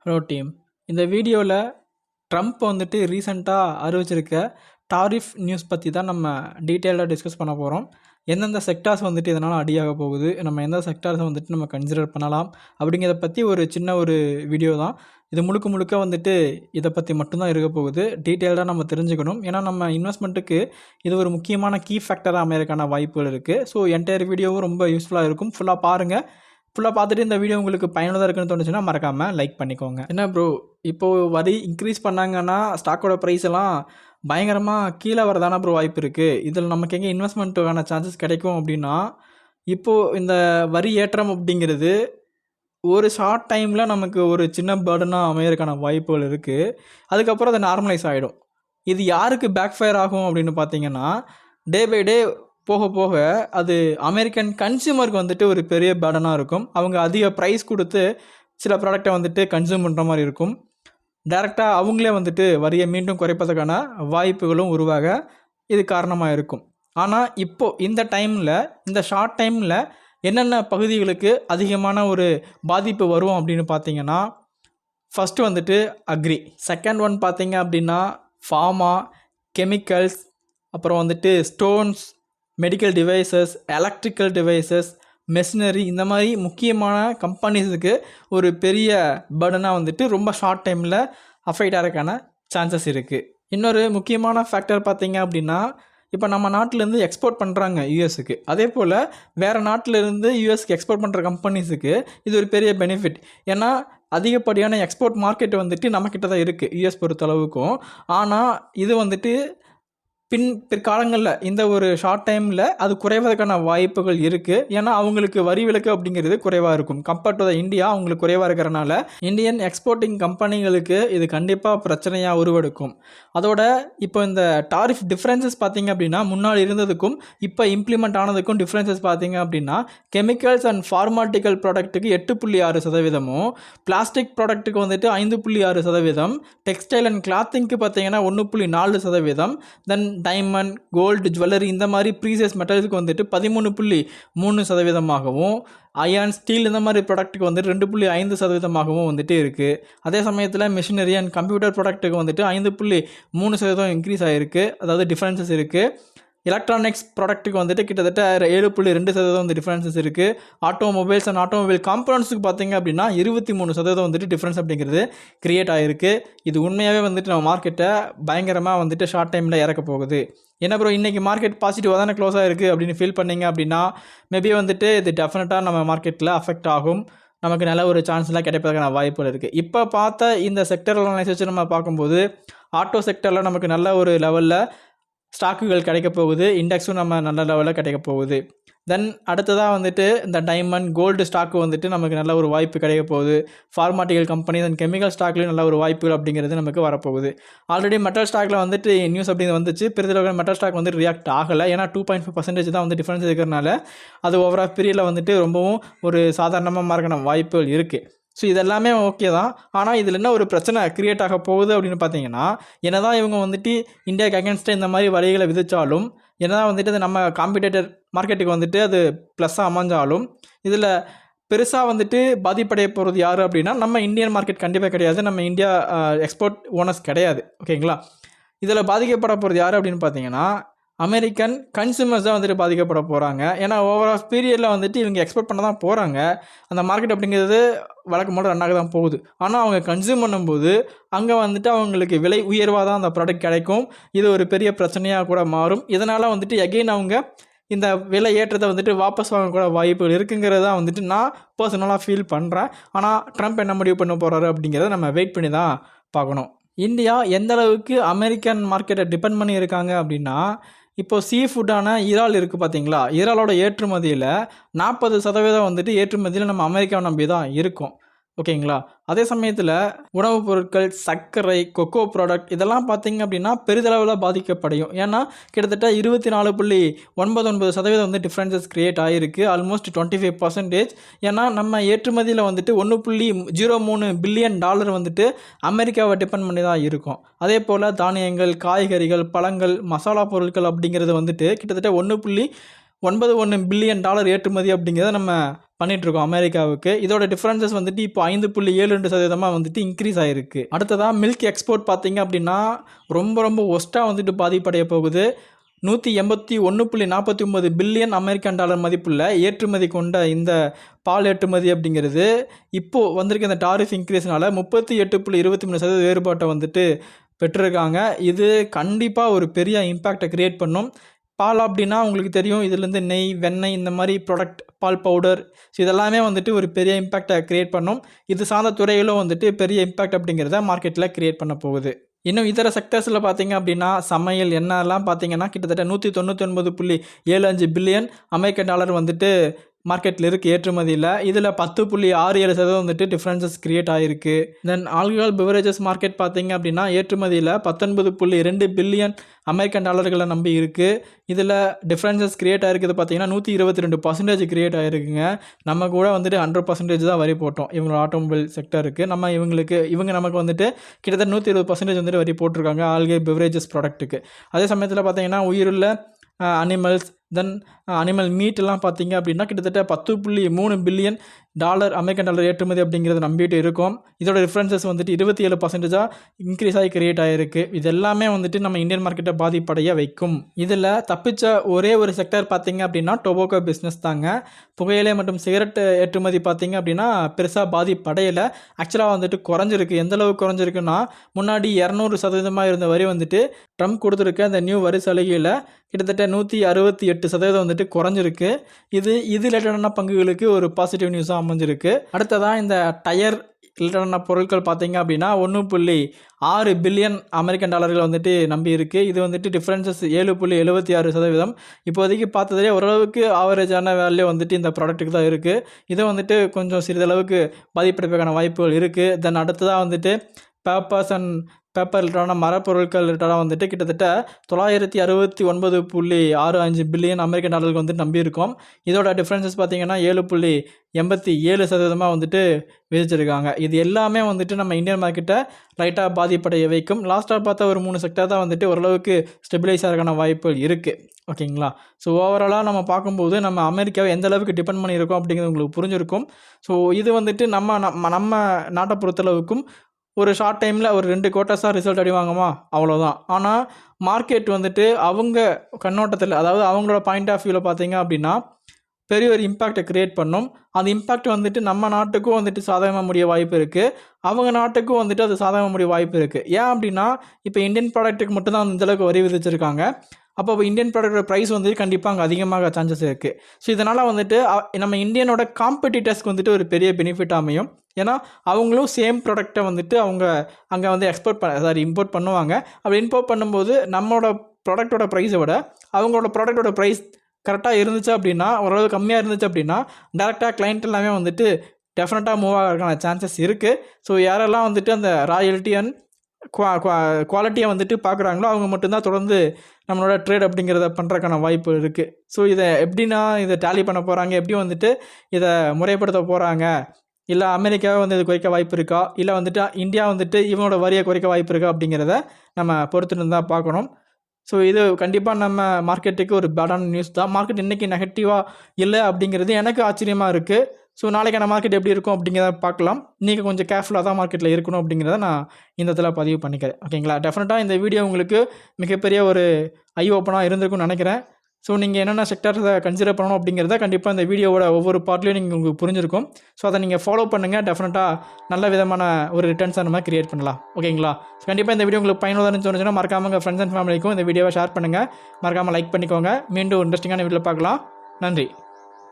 Hello team. இந்த வீடியோவில் Trump வந்துட்டு ரீசெண்டாக அறிவிச்சிருக்க டாரிஃப் நியூஸ் பற்றி தான் நம்ம டீட்டெயிலாக டிஸ்கஸ் பண்ண போகிறோம். எந்தெந்த செக்டார்ஸ் வந்துட்டு இதனால் அடியாக போகுது, நம்ம எந்த செக்டார்ஸை வந்துட்டு நம்ம கன்சிடர் பண்ணலாம் அப்படிங்கிறத பற்றி ஒரு சின்ன ஒரு வீடியோ தான் இது. முழுக்க முழுக்க வந்துட்டு இதை பற்றி மட்டும்தான் இருக்க போகுது. டீட்டெயில்டாக நம்ம தெரிஞ்சுக்கணும். ஏன்னா நம்ம இன்வெஸ்ட்மெண்ட்டுக்கு இது ஒரு முக்கியமான கீ ஃபேக்டராக அமையறதுக்கான வாய்ப்புகள் இருக்குது. ஸோ என்டையர் வீடியோவும் ரொம்ப யூஸ்ஃபுல்லாக இருக்கும். ஃபுல்லாக பாருங்கள். ஃபுல்லாக பார்த்துட்டு இந்த வீடியோ உங்களுக்கு பயனுள்ளதாக இருக்குன்னு தோணுச்சுன்னா மறக்காமல் லைக் பண்ணிக்கோங்க. என்ன ப்ரோ, இப்போது வரி இன்க்ரீஸ் பண்ணாங்கன்னா ஸ்டாக்கோட ப்ரைஸ் எல்லாம் பயங்கரமாக கீழே வரதான ப்ரோ வாய்ப்பு இருக்குது. இதில் நமக்கு எங்கே இன்வெஸ்ட்மெண்ட்டுக்கான சான்சஸ் கிடைக்கும் அப்படின்னா, இப்போது இந்த வரி ஏற்றம் அப்படிங்கிறது ஒரு ஷார்ட் டைமில் நமக்கு ஒரு சின்ன பேர்டனாக அமையறதுக்கான வாய்ப்புகள் இருக்குது. அதுக்கப்புறம் அது நார்மலைஸ் ஆகிடும். இது யாருக்கு பேக் ஃபயர் ஆகும் அப்படின்னு பார்த்தீங்கன்னா, டே பை டே போக போக அது அமெரிக்கன் கன்சியூமருக்கு வந்துட்டு ஒரு பெரிய பேர்டனாக இருக்கும். அவங்க அதிக ப்ரைஸ் கொடுத்து சில ப்ராடக்டை வந்துட்டு கன்சியூம் பண்ணுற மாதிரி இருக்கும். டைரெக்டாக அவங்களே வந்துட்டு வரியை மீண்டும் குறைப்பதற்கான வாய்ப்புகளும் உருவாக இது காரணமாக இருக்கும். ஆனால் இப்போது இந்த டைமில், இந்த ஷார்ட் டைமில் என்னென்ன பகுதிகளுக்கு அதிகமான ஒரு பாதிப்பு வரும் அப்படின்னு பார்த்தீங்கன்னா, ஃபஸ்ட்டு வந்துட்டு அக்ரி, செகண்ட் ஒன் பார்த்தீங்க அப்படின்னா ஃபார்மா, கெமிக்கல்ஸ், அப்புறம் வந்துட்டு stones, medical devices, electrical devices, machinery, இந்த மாதிரி முக்கியமான கம்பெனிஸுக்கு ஒரு பெரிய பர்டனாக வந்துட்டு ரொம்ப ஷார்ட் டைமில் அஃபெக்ட் ஆகிறதுக்கான சான்சஸ் இருக்குது. இன்னொரு முக்கியமான ஃபேக்டர் பார்த்தீங்க அப்படின்னா, இப்போ நம்ம நாட்டிலேருந்து எக்ஸ்போர்ட் பண்ணுறாங்க யூஎஸ்க்கு. அதே போல் வேறு நாட்டிலேருந்து யூஎஸ்க்கு எக்ஸ்போர்ட் பண்ணுற கம்பெனிஸுக்கு இது ஒரு பெரிய பெனிஃபிட். ஏன்னா அதிகப்படியான எக்ஸ்போர்ட் மார்க்கெட் வந்துட்டு நம்மக்கிட்ட தான் இருக்குது யூஎஸ் பொறுத்தளவுக்கும். ஆனால் இது வந்துட்டு பிற்காலங்களில் இந்த ஒரு ஷார்ட் டைமில் அது குறைவதற்கான வாய்ப்புகள் இருக்குது. ஏன்னா அவங்களுக்கு வரி விலக்கு அப்படிங்கிறது குறைவாக இருக்கும். கம்பேர்ட் டு த இந்தியா அவங்களுக்கு குறைவாக இருக்கிறனால இந்தியன் எக்ஸ்போர்ட்டிங் கம்பெனிகளுக்கு இது கண்டிப்பாக பிரச்சனையாக உருவெடுக்கும். அதோட இப்போ இந்த டாரிஃப் டிஃப்ரென்சஸ் பார்த்தீங்க அப்படின்னா, முன்னாடி இருந்ததுக்கும் இப்போ இம்ப்ளிமெண்ட் ஆனதுக்கும் டிஃப்ரென்சஸ் பார்த்தீங்க அப்படின்னா, கெமிக்கல்ஸ் அண்ட் ஃபார்மாட்டிக்கல் ப்ராடக்ட்டுக்கு 8.6%, பிளாஸ்டிக் ப்ராடக்ட்டுக்கு வந்துட்டு 5.6%, டெக்ஸ்டைல் அண்ட் கிளாத்திங்க்கு பார்த்தீங்கன்னா 1.4%, தென் டைமண்ட், கோல்டு, ஜுவல்லரி, இந்த மாதிரி ப்ரீசியஸ் மெட்டல்ஸுக்கு வந்துட்டு 13.3%, அயர்ன், ஸ்டீல், இந்த மாதிரி ப்ராடக்ட்டுக்கு வந்துட்டு 2.5% வந்துட்டு இருக்குது. அதே சமயத்தில் மிஷினரி அண்ட் கம்ப்யூட்டர் ப்ராடக்ட்டுக்கு வந்துட்டு 5.3% இன்க்ரீஸ் ஆகிருக்கு. அதாவது டிஃப்ரென்சஸ் இருக்குது. எலக்ட்ரானிக்ஸ் ப்ராடக்ட்டுக்கு வந்துட்டு கிட்டத்தட்ட 7.2% வந்து டிஃப்ரென்சஸ் இருக்குது. ஆட்டோமொபைல்ஸ் அண்ட் ஆட்டோமொபைல் காம்பனன்ட்ஸுக்கு பார்த்தீங்க அப்படின்னா 23% வந்துட்டு டிஃப்ரென்ஸ் அப்படிங்கிறது க்ரியேட் ஆகிருக்கு. இது உண்மையாகவே வந்துட்டு நம்ம மார்க்கெட்டை பயங்கரமாக வந்துட்டு ஷார்ட் டைமில் இறக்க போகுது. என்ன ப்ரோ, இன்றைக்கி மார்க்கெட் பாசிட்டிவாக தானே க்ளோஸ் ஆகிருக்கு அப்படின்னு ஃபீல் பண்ணிங்க அப்படின்னா, மேபி வந்துட்டு இது டெஃபினட்டாக நம்ம மார்க்கெட்டில் அஃபெக்ட் ஆகும். நமக்கு நல்ல ஒரு சான்ஸ்லாம் கிடைப்பதற்கான வாய்ப்புகள் இருக்குது. இப்போ பார்த்த இந்த செக்டர் அனலைஸ் நம்ம பார்க்கும்போது ஆட்டோ செக்டரில் நமக்கு நல்ல ஒரு லெவலில் ஸ்டாக்குகள் கிடைக்க போகுது. இண்டெக்ஸும் நம்ம நல்ல லெவலில் கிடைக்க போகுது. தென் அடுத்ததாக வந்துட்டு இந்த டைமண்ட், கோல்டு ஸ்டாக்கு வந்துட்டு நமக்கு நல்ல ஒரு வாய்ப்பு கிடைக்க போகுது. ஃபார்மாட்டிக்கல் கம்பெனிஸ் அண்ட் கெமிக்கல் ஸ்டாக்லேயும் நல்ல ஒரு வாய்ப்புகள் அப்படிங்கிறது நமக்கு வரப்போகுது. ஆல்ரெடி மெட்டல் ஸ்டாக்கில் வந்துட்டு நியூஸ் அப்படிங்கிறது வந்துச்சு. பெருதளவில் மெட்டல் ஸ்டாக் வந்துட்டு ரியாக்ட் ஆகலை. ஏன்னா 2.5% தான் வந்து டிஃப்ரென்ஸ் இருக்கிறனால அது ஓவரால் பீரியடில் வந்துட்டு ரொம்பவும் ஒரு சாதாரணமாக மார்க்கான வாய்ப்புகள் இருக்குது. ஸோ இதெல்லாமே ஓகே தான். ஆனால் இதில் என்ன ஒரு பிரச்சனை க்ரியேட் ஆக போகுது அப்படின்னு பார்த்தீங்கன்னா, என்ன தான் இவங்க வந்துட்டு இந்தியாவுக்கு அகேன்ஸ்டாக இந்த மாதிரி வரிகளை விதித்தாலும், என்ன தான் வந்துட்டு அது நம்ம காம்படிட்டர் மார்க்கெட்டுக்கு வந்துட்டு அது ப்ளஸ்ஸாக அமைஞ்சாலும், இதில் பெருசாக வந்துட்டு பாதிப்படைய போகிறது யார் அப்படின்னா, நம்ம இந்தியன் மார்க்கெட் கண்டிப்பாக கிடையாது. நம்ம இந்தியா எக்ஸ்போர்ட் ஓனர்ஸ் கிடையாது. ஓகேங்களா? இதில் பாதிக்கப்பட போகிறது யார் அப்படின்னு பார்த்தீங்கன்னா, அமெரிக்கன் கன்சூமர்ஸ் தான் வந்துட்டு பாதிக்கப்பட போகிறாங்க. ஏன்னா ஓவரால் பீரியடில் வந்துட்டு இவங்க எக்ஸ்போர்ட் பண்ண தான் போகிறாங்க. அந்த மார்க்கெட் அப்படிங்கிறது வழக்கம் போல் ரன்னாக தான் போகுது. ஆனால் அவங்க கன்சியூம் பண்ணும்போது அங்கே வந்துட்டு அவங்களுக்கு விலை உயர்வாக தான் அந்த ப்ராடக்ட் கிடைக்கும். இது ஒரு பெரிய பிரச்சனையாக கூட மாறும். இதனால் வந்துட்டு எகெயின் அவங்க இந்த விலை ஏற்றத்தை வந்துட்டு வாபஸ் வாங்கக்கூட வாய்ப்புகள் இருக்குங்கிறத வந்துட்டு நான் பர்சனலாக ஃபீல் பண்ணுறேன். ஆனால் ட்ரம்ப் என்ன முடிவு பண்ண போகிறாரு அப்படிங்கிறத நம்ம வெயிட் பண்ணி தான் பார்க்கணும். இந்தியா எந்த அளவுக்கு அமெரிக்கன் மார்க்கெட்டை டிபெண்ட் பண்ணி இருக்காங்க அப்படின்னா, இப்போது சீ ஃபுட்டான இறால் இருக்குது பார்த்தீங்களா, இறாலோட ஏற்றுமதியில் 40% வந்துட்டு ஏற்றுமதியில் நம்ம அமெரிக்காவை நம்பி தான் இருக்கோம். ஓகேங்களா? அதே சமயத்தில் உணவுப் பொருட்கள், சர்க்கரை, கொக்கோ ப்ராடக்ட், இதெல்லாம் பார்த்திங்க அப்படின்னா பெரிதளவில் பாதிக்கப்படையும். ஏன்னா கிட்டத்தட்ட 24.99% வந்து டிஃப்ரென்சஸ் க்ரியேட் ஆகிருக்கு. ஆல்மோஸ்ட் 25%. ஏன்னா நம்ம ஏற்றுமதியில் வந்துட்டு $1.03 பில்லியன் வந்துட்டு அமெரிக்காவை டிபெண்ட் பண்ணி தான் இருக்கும். அதே போல் தானியங்கள், காய்கறிகள், பழங்கள், மசாலா பொருட்கள் அப்படிங்கிறது வந்துட்டு கிட்டத்தட்ட $1.91 பில்லியன் ஏற்றுமதி அப்படிங்கிறத நம்ம பண்ணிகிட்ருக்கோம் அமெரிக்காவுக்கு. இதோட டிஃப்ரென்சஸ் வந்துட்டு இப்போ 5.72% வந்துட்டு இன்க்ரீஸ் ஆகிருக்கு. அடுத்ததாக மில்க் எக்ஸ்போர்ட் பார்த்திங்க அப்படின்னா ரொம்ப ஒஸ்ட்டாக வந்துட்டு பாதிப்படைய போகுது. 181.49 பில்லியன் அமெரிக்கன் டாலர் மதிப்புள்ள ஏற்றுமதி கொண்ட இந்த பால் ஏற்றுமதி அப்படிங்கிறது இப்போது வந்திருக்க இந்த டாரிஃப் இன்க்ரீஸ்னால 38.23% வேறுபாட்டை வந்துட்டு பெற்றிருக்காங்க. இது கண்டிப்பாக ஒரு பெரிய இம்பேக்டை க்ரியேட் பண்ணும். பால் அப்படின்னா உங்களுக்கு தெரியும், இதுலேருந்து நெய், வெண்ணெய், இந்த மாதிரி ப்ராடக்ட், பால் பவுடர், ஸோ இதெல்லாமே வந்துட்டு ஒரு பெரிய இம்பேக்டை க்ரியேட் பண்ணும். இது சார்ந்த துறையிலும் வந்துட்டு பெரிய இம்பேக்ட் அப்படிங்கிறத மார்க்கெட்டில் க்ரியேட் பண்ண போகுது. இன்னும் இதர செக்டர்ஸில் பார்த்தீங்க அப்படின்னா சமையல் எண்ணெய்லாம் பார்த்தீங்கன்னா கிட்டத்தட்ட 199.75 பில்லியன் அமெரிக்கன் டாலர் வந்துட்டு மார்க்கெட்டில் இருக்குது ஏற்றுமதியில். இதில் 10.67% வந்துட்டு டிஃப்ரென்சஸ் க்ரியேட் ஆகிருக்கு. தென் ஆல்கஹால் பிவரேஜஸ் மார்க்கெட் பார்த்தீங்க அப்படின்னா ஏற்றுமதியில் 19.2 பில்லியன் அமெரிக்கன் டாலர்களை நம்பி இருக்குது. இதில் டிஃப்ரென்சஸ் க்ரியேட் ஆகிருக்குது பார்த்தீங்கன்னா 122% க்ரியேட் ஆகிருக்குங்க. நம்ம கூட வந்துட்டு 100% தான் வரி போட்டோம் இவங்களோட ஆட்டோமொபைல் செக்டருக்கு. இவங்க நமக்கு வந்துட்டு கிட்டத்தட்ட 120% வந்துட்டு வரி போட்டிருக்காங்க ஆல்கஹால் பிவரேஜஸ் ப்ராடக்ட்டுக்கு. அதே சமயத்தில் பார்த்தீங்கன்னா உயிருள்ள அனிமல்ஸ், தென் அனிமல் மீட்டெல்லாம் பார்த்தீங்க அப்படின்னா கிட்டத்தட்ட 10.3 பில்லியன் அமெரிக்கன் டாலர் ஏற்றுமதி அப்படிங்கிறது நம்பிட்டு இருக்கும். இதோட டிஃப்ரென்சஸ் வந்துட்டு 27% இன்க்ரீஸ் ஆகி கிரியேட் ஆகிருக்கு. இது எல்லாமே வந்துட்டு நம்ம இந்தியன் மார்க்கெட்டை பாதிப்படைய வைக்கும். இதில் தப்பிச்ச ஒரே ஒரு செக்டர் பார்த்தீங்க அப்படின்னா டொபாக்கோ பிஸ்னஸ் தாங்க. புகையிலை மற்றும் சிகரெட் ஏற்றுமதி பார்த்தீங்க அப்படின்னா பெருசாக பாதிப்படையலை. ஆக்சுவலாக வந்துட்டு குறைஞ்சிருக்கு. எந்தளவுக்கு குறைஞ்சிருக்குன்னா முன்னாடி 200% இருந்த வரி வந்துட்டு ட்ரம்ப் கொடுத்துருக்க அந்த நியூ வரி சலுகையில் கிட்டத்தட்ட 168% வந்துட்டு குறைஞ்சிருக்கு. இது ரிலேட்டடான பங்குகளுக்கு ஒரு பாசிட்டிவ் நியூஸாக அமைஞ்சிருக்கு. அடுத்ததாக இந்த டயர் ரிலேட்டடான பொருட்கள் பார்த்தீங்க அப்படின்னா 1.6 பில்லியன் அமெரிக்கன் டாலர்கள் வந்துட்டு நம்பி இருக்குது. இது வந்துட்டு டிஃப்ரென்சஸ் 7.76%. இப்போதைக்கு பார்த்ததுலேயே ஓரளவுக்கு ஆவரேஜான வேல்யூ வந்துட்டு இந்த ப்ராடக்ட்டுக்கு தான் இருக்குது. இதை வந்துட்டு கொஞ்சம் சிறிதளவுக்கு பாதிப்படைப்பதற்கான வாய்ப்புகள் இருக்குது. தென் அடுத்ததாக வந்துட்டு பேப்பர் ரிலேட்டடான மரப்பொருட்கள் ரிலேட்டடாக வந்துட்டு கிட்டத்தட்ட 969.65 பில்லியன் அமெரிக்கன் டாலருக்கு வந்துட்டு நம்பியிருக்கோம். இதோட டிஃப்ரென்சஸ் பார்த்தீங்கன்னா 7.77% வந்துட்டு விதிச்சிருக்காங்க. இது எல்லாமே வந்துட்டு நம்ம இந்தியன் மார்க்கெட்டை லைட்டாக பாதிப்படைய வைக்கும். லாஸ்ட்டாக பார்த்தா ஒரு 3 செக்டர் தான் வந்துட்டு ஓரளவுக்கு ஸ்டெபிலைஸ் ஆகிறதுக்கான வாய்ப்புகள் இருக்குது. ஓகேங்களா? ஸோ ஓவராலாக நம்ம பார்க்கும்போது நம்ம அமெரிக்காவை எந்த அளவுக்கு டிபெண்ட் பண்ணியிருக்கோம் அப்படிங்கிறது உங்களுக்கு புரிஞ்சிருக்கும். ஸோ இது வந்துட்டு நம்ம நாட்டை பொறுத்தளவுக்கும் ஒரு ஷார்ட் டைமில் ஒரு 2 குவார்ட்டர்ஸாக ரிசல்ட் அடிவாங்கம்மா, அவ்வளோதான். ஆனால் மார்க்கெட் வந்துட்டு அவங்க கண்ணோட்டத்தில், அதாவது அவங்களோட பாயிண்ட் ஆஃப் வியூவில் பார்த்தீங்க அப்படின்னா பெரிய ஒரு இம்பேக்டை க்ரியேட் பண்ணும். அந்த இம்பேக்ட் வந்துட்டு நம்ம நாட்டுக்கும் வந்துட்டு சாதகமாக முடிய வாய்ப்பு இருக்குது, அவங்க நாட்டுக்கும் வந்துட்டு அது சாதகமாக முடிய வாய்ப்பு இருக்குது. ஏன் அப்படின்னா இப்போ இந்தியன் ப்ராடக்ட்டுக்கு மட்டும்தான் இந்தளவுக்கு வரி விதிச்சிருக்காங்க. அப்போ இந்தியன் ப்ராடக்டோட ப்ரைஸ் வந்துட்டு கண்டிப்பாக அங்கே அதிகமாக சான்சஸ் இருக்குது. ஸோ இதனால் வந்துட்டு நம்ம இந்தியனோட காம்படிட்டர்ஸ்க்கு வந்துட்டு ஒரு பெரிய பெனிஃபிட் அமையும். ஏன்னா அவங்களும் சேம் ப்ராடக்டை வந்துட்டு அவங்க அங்கே வந்து இம்போர்ட் பண்ணுவாங்க. அப்படி இம்போர்ட் பண்ணும்போது நம்மளோட ப்ராடக்டோட ப்ரைஸை விட அவங்களோட ப்ராடக்டோட ப்ரைஸ் கரெக்டாக இருந்துச்சு அப்படின்னா, ஓரளவு கம்மியாக இருந்துச்சு அப்படின்னா டேரெக்டாக கிளைண்ட் எல்லாமே வந்துட்டு டெஃபினட்டாக மூவ் ஆகிறதுக்கான சான்சஸ் இருக்குது. ஸோ யாரெல்லாம் வந்துட்டு அந்த ராயல்ட்டி அண்ட் குவாலிட்டியை வந்துட்டு பார்க்குறாங்களோ அவங்க மட்டும்தான் தொடர்ந்து நம்மளோட ட்ரேட் அப்படிங்கிறத பண்ணுறதுக்கான வாய்ப்பு இருக்குது. ஸோ இதை இதை டேலி பண்ண போகிறாங்க, எப்படி வந்துட்டு இதை முறைப்படுத்த போகிறாங்க, இல்லை அமெரிக்காவை வந்து இது குறைக்க வாய்ப்பு இருக்கா, இல்லை வந்துட்டு இந்தியா வந்துட்டு இவனோட வரியை குறைக்க வாய்ப்பு இருக்கா அப்படிங்கிறத நம்ம பொறுத்துட்டு தான் பார்க்கணும். ஸோ இது கண்டிப்பாக நம்ம மார்க்கெட்டுக்கு ஒரு பேடான நியூஸ் தான். மார்க்கெட் இன்றைக்கி நெகட்டிவாக இல்லை அப்படிங்கிறது எனக்கு ஆச்சரியமாக இருக்குது. ஸோ நாளைக்கான மார்க்கெட் எப்படி இருக்கும் அப்படிங்கிறத பார்க்கலாம். நீங்கள் கொஞ்சம் கேர்ஃபுல்லாக தான் மார்க்கெட்டில் இருக்கணும் அப்படிங்கிறத நான் இந்த இடத்துல பதிவு பண்ணிக்கிறேன். ஓகேங்களா? டெஃபினட்டாக இந்த வீடியோ உங்களுக்கு மிகப்பெரிய ஒரு ஐ ஓப்பனாக இருந்திருக்கும்னு நினைக்கிறேன். ஸோ நீங்கள் என்னென்ன செக்டர்ஸை கன்சிடர் பண்ணணும் அப்படிங்கிறத கண்டிப்பாக இந்த வீடியோவோட ஒவ்வொரு பார்ட்லேயும் உங்களுக்கு புரிஞ்சிருக்கும். ஸோ அதை நீங்கள் ஃபாலோ பண்ணுங்கள். டெஃபினட்டாக நல்ல விதமான ஒரு ரிட்டர்ன்ஸ் அந்த மாதிரி க்ரியேட் பண்ணலாம். ஓகேங்களா? கண்டிப்பாக இந்த வீடியோ உங்களுக்கு பயனுள்ளதுன்னு தோணுச்சுன்னா மறக்காமல் உங்கள் ஃப்ரெண்ட்ஸ் அண்ட் ஃபேமிலிக்கும் இந்த வீடியோவை ஷேர் பண்ணுங்கள். மறக்காமல் லைக் பண்ணிக்கோங்க. மீண்டும் இன்ட்ரெஸ்டிங்கான வீடியோ பார்க்கலாம். நன்றி.